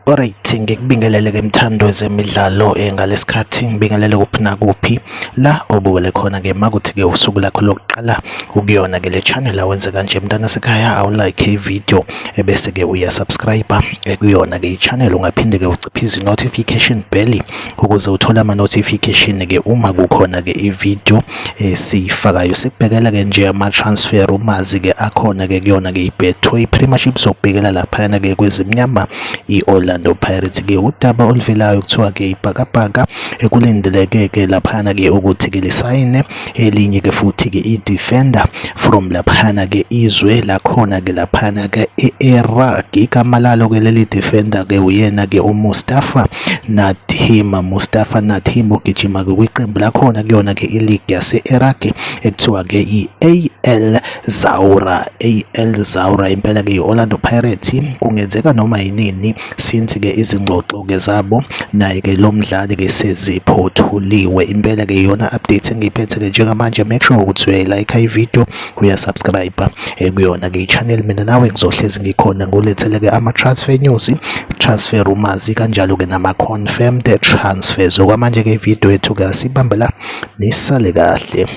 Alright, ngikubingelele ke mthando wezemidlalo ngalesikhathi ngibingelele kuphi nakuphi la obukele khona ke makuthi ke usuku lakho lokuqala ukuyona ke le channel awenze kanje mntana sekhaya awulike ivideo ebese ke uyasubscribe kuyona ke i-channel ungaphinde ke uciphize notification bell ukuze uthole ama notification ke uma kukhona ke ivideo sifakayo. Sekubhekela ke nje ama transfer umazi ke akhona ke kuyona ke iBetway Premiership zokubhekela lapha ke kwezimnyama i-Orlando Pirates ke udaba oluvelayo kuthiwa ke ibhakabhaka ekulindeleke ke laphana ke ukuthi ke lisayine elinye ke futhi ke i-defender from laphana ke izwe lakhona ke laphana ke e-Iraq. Igama lalo ke leli defender ke uyena ke uMustafa Nadim ugijima ke kwiqembu lakhona kuyona ke i-league yase-Iraq ekuthiwa ke i-AL Zawra impela ke i-Orlando Pirates kungenzeka noma yinini since ke izingxoxo ke zabo naye ke lo mdlali ke seziphothuliwe. Impela ke iyona update engiyiphethe ke njengamanje. Make sure ukuthi uyayilike ivideo, uyasubscribe kuyona ke i-channel. Mina nawe ngizohlezi ngikhona ngolethele ke ama transfer news, transfer umazi kanjalo ke nama confirmed transfers. Okwamanje ke ivideo yethu ke sibambela nisale kahle.